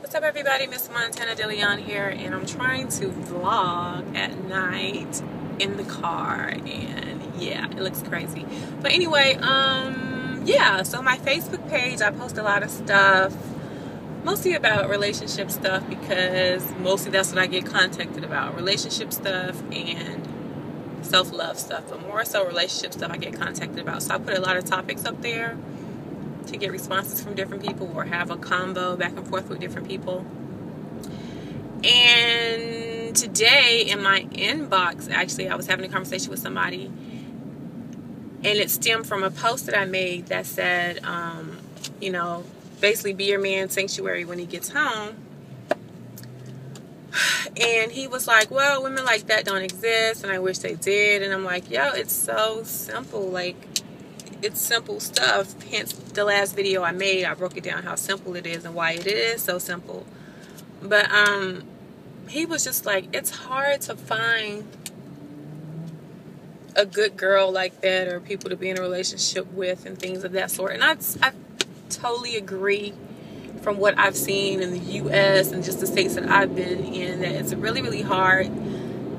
What's up, everybody? Miss Montana DeLeon here, and I'm trying to vlog at night in the car, and yeah, it looks crazy. But anyway, yeah, so my Facebook page, I post a lot of stuff, mostly about relationship stuff, because mostly that's what I get contacted about, relationship stuff and self-love stuff, but more so relationship stuff I get contacted about. So I put a lot of topics up there to get responses from different people or have a combo back and forth with different people. And today in my inbox, actually, I was having a conversation with somebody, and it stemmed from a post that I made that said, you know, basically be your man's sanctuary when he gets home. And he was like, well, women like that don't exist, and I wish they did. And I'm like, yo, it's so simple. Like, it's simple stuff. Hence the last video I made, I broke it down how simple it is and why it is so simple. But he was just like, it's hard to find a good girl like that, or people to be in a relationship with and things of that sort. And I totally agree, from what I've seen in the US and just the states that I've been in, that it's really, really hard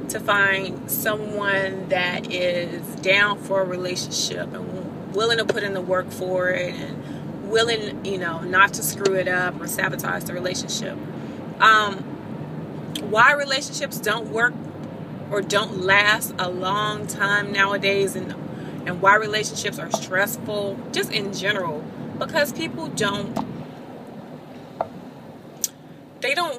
to find someone that is down for a relationship and willing to put in the work for it, and willing, you know, not to screw it up or sabotage the relationship. Why relationships don't work or don't last a long time nowadays, and why relationships are stressful just in general, because people don't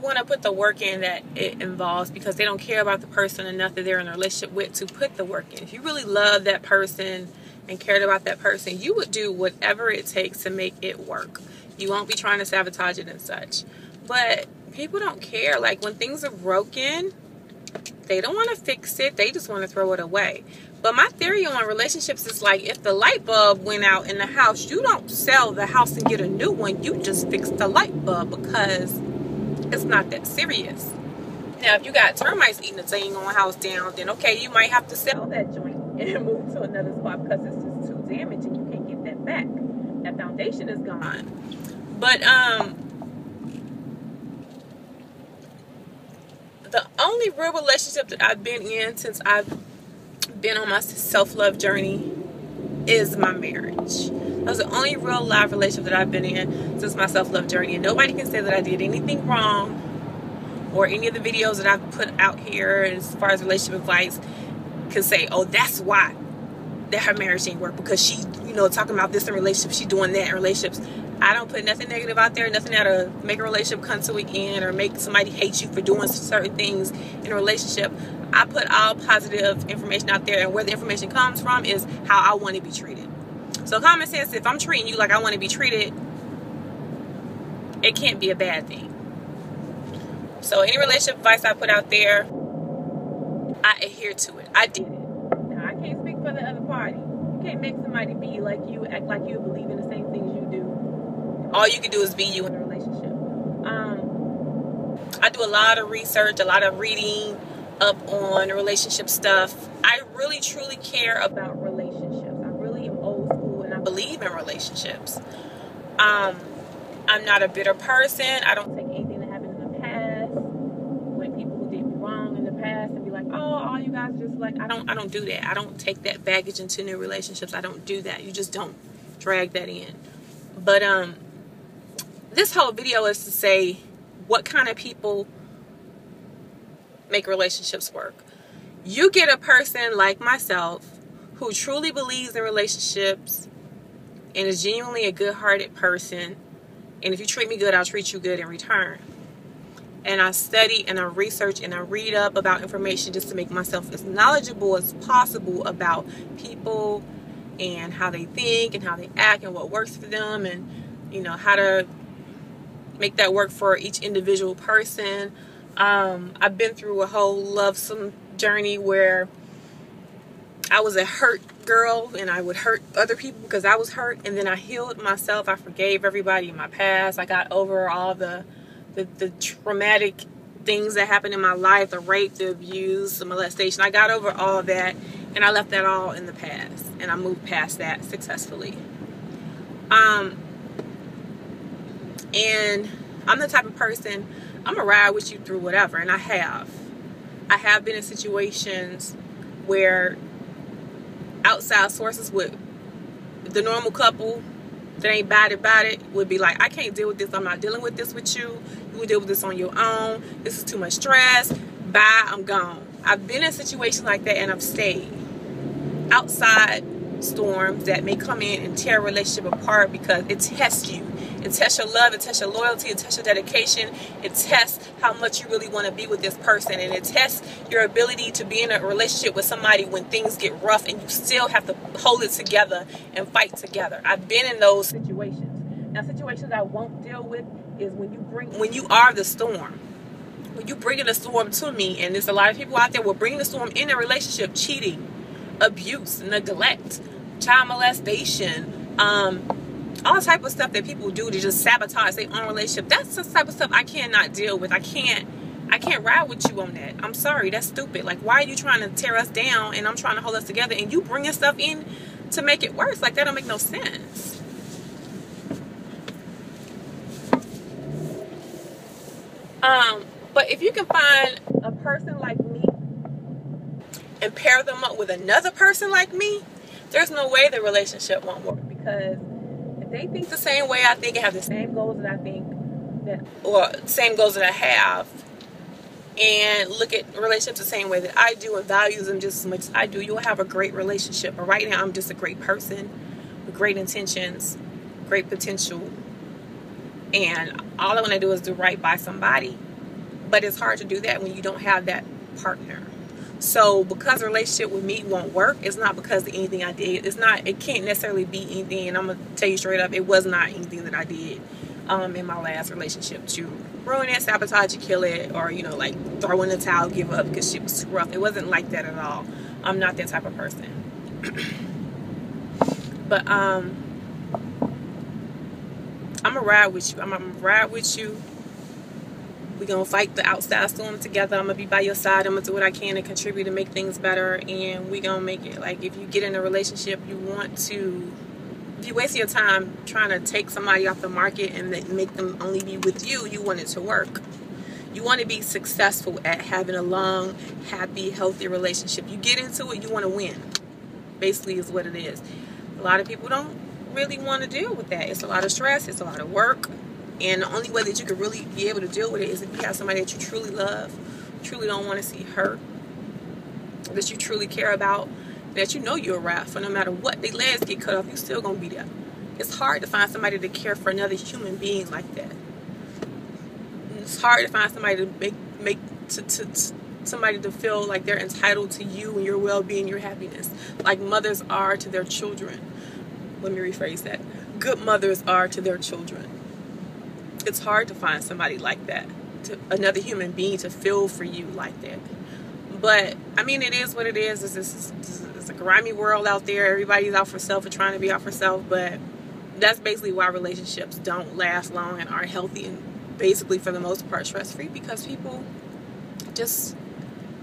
want to put the work in that it involves, because they don't care about the person enough that they're in a relationship with to put the work in. If you really love that person and cared about that person, you would do whatever it takes to make it work. You won't be trying to sabotage it and such. But people don't care. Like, when things are broken, they don't want to fix it. They just want to throw it away. But my theory on relationships is, like, if the light bulb went out in the house, you don't sell the house and get a new one. You just fix the light bulb, because it's not that serious. Now, if you got termites eating the dang on house down, then okay, you might have to sell that joint and move to another spot, because it's just too damaged and you can't get that back. That foundation is gone. But the only real relationship that I've been in since I've been on my self-love journey is my marriage. That's the only real live relationship that I've been in since my self-love journey, and nobody can say that I did anything wrong, or any of the videos that I've put out here as far as relationship advice can say, oh, that's why that her marriage ain't work, because she, you know, talking about this in relationships, she doing that in relationships. I don't put nothing negative out there, nothing that'll make a relationship come to an end or make somebody hate you for doing certain things in a relationship. I put all positive information out there, and where the information comes from is how I want to be treated. So common sense, if I'm treating you like I want to be treated, it can't be a bad thing. So any relationship advice I put out there, I adhere to it. I did it. Now, I can't speak for the other party. You can't make somebody be like you, act like you, believe in the same things you do. All you can do is be you in a relationship. I do a lot of research, a lot of reading up on relationship stuff. I really, truly care about relationships. I really am old school, and I believe in relationships. I'm not a bitter person. I don't take anything that happened in the past, when people who did me wrong in the past, and be like, oh, all you guys just like, I don't do that. I don't take that baggage into new relationships. I don't do that. You just don't drag that in. But this whole video is to say what kind of people make relationships work. You get a person like myself who truly believes in relationships and is genuinely a good-hearted person, and if you treat me good, I'll treat you good in return. And I study and I research and I read up about information just to make myself as knowledgeable as possible about people and how they think and how they act and what works for them, and, you know, how to make that work for each individual person. I've been through a whole lovesome journey where I was a hurt girl and I would hurt other people because I was hurt, and then I healed myself. I forgave everybody in my past. I got over all the traumatic things that happened in my life, the rape, the abuse, the molestation. I got over all that, and I left that all in the past, and I moved past that successfully. And I'm the type of person, I'm gonna ride with you through whatever, and I have been in situations where outside sources would, the normal couple that ain't bad about it would be like, I can't deal with this, I'm not dealing with this with you, you will deal with this on your own, this is too much stress, bye, I'm gone. I've been in situations like that, and I've stayed. Outside storms that may come in and tear a relationship apart because it tests you. It tests your love, it tests your loyalty, it tests your dedication, it tests how much you really want to be with this person, and it tests your ability to be in a relationship with somebody when things get rough and you still have to hold it together and fight together. I've been in those situations. Now, situations I won't deal with is when you are the storm. When you bring the storm to me, and there's a lot of people out there will bring the storm in a relationship, cheating, abuse, neglect, child molestation, all type of stuff that people do to just sabotage their own relationship. That's the type of stuff I cannot deal with. I can't ride with you on that. I'm sorry, that's stupid. Like, why are you trying to tear us down and I'm trying to hold us together, and you bringing stuff in to make it worse? Like, that don't make no sense. But if you can find a person like me and pair them up with another person like me, there's no way the relationship won't work, because they think the same way I think and have the same goals that I think, or same goals that I have, and look at relationships the same way that I do and values them just as much as I do, you'll have a great relationship. But right now, I'm just a great person with great intentions, great potential, and all I want to do is do right by somebody. But it's hard to do that when you don't have that partner. So because a relationship with me won't work, it's not because of anything I did. It can't necessarily be anything, and I'm going to tell you straight up, it was not anything that I did in my last relationship to ruin it, sabotage it, kill it, or, you know, like throw in the towel, give up because shit was too rough. It wasn't like that at all. I'm not that type of person. But I'm going to ride with you. I'm going to ride with you. We're going to fight the outside storm together. I'm going to be by your side. I'm going to do what I can to contribute to make things better. And we're going to make it. Like, if you get in a relationship, if you waste your time trying to take somebody off the market and make them only be with you, you want it to work. You want to be successful at having a long, happy, healthy relationship. You get into it, you want to win. Basically is what it is. A lot of people don't really want to deal with that. It's a lot of stress. It's a lot of work. And the only way that you can really be able to deal with it is if you have somebody that you truly love, truly don't want to see hurt, that you truly care about, that you know you're a ride for. No matter what, their legs get cut off, you still gonna be there. It's hard to find somebody to care for another human being like that. It's hard to find somebody to somebody to feel like they're entitled to you and your well-being, your happiness, like mothers are to their children. Let me rephrase that. Good mothers are to their children. It's hard to find somebody like that, to another human being to feel for you like that. But I mean, it is what it is. It's a grimy world out there. Everybody's out for self or trying to be out for self. But that's basically why relationships don't last long and aren't healthy and basically for the most part stress-free, because people just,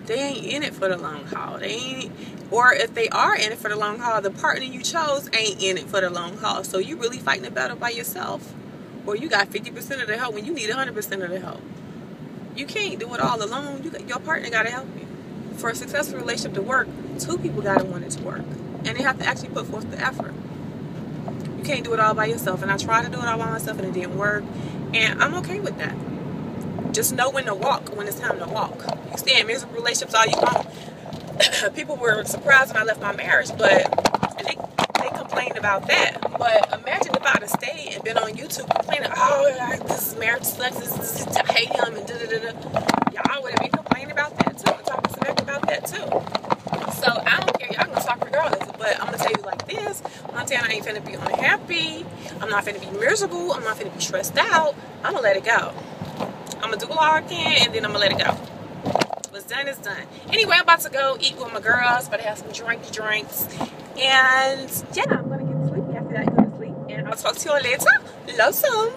they ain't in it for the long haul. Or if they are in it for the long haul, the partner you chose ain't in it for the long haul. So you really fighting the battle by yourself. Or you got 50% of the help when you need 100% of the help. You can't do it all alone. Your partner got to help you. For a successful relationship to work, two people got to want it to work. And they have to actually put forth the effort. You can't do it all by yourself. And I tried to do it all by myself and it didn't work. And I'm okay with that. Just know when to walk, when it's time to walk. You stay in miserable relationships all you want. People were surprised when I left my marriage, but they complained about that. But imagine if I'd have stayed and been on YouTube complaining, oh, this is marriage sucks, I hate him, and da-da-da-da. Y'all would have been complaining about that too, and talking smack about that too. So I don't care, y'all gonna talk regardless. But I'm gonna tell you like this, Montana ain't finna be unhappy, I'm not finna be miserable, I'm not finna be stressed out. I'm gonna let it go. I'm gonna do all I can, and then I'm gonna let it go. What's done is done. Anyway, I'm about to go eat with my girls, but I have some drinks. And yeah, I'm gonna get sleepy after that. Go to sleep, and I'll talk to you all later. Love some.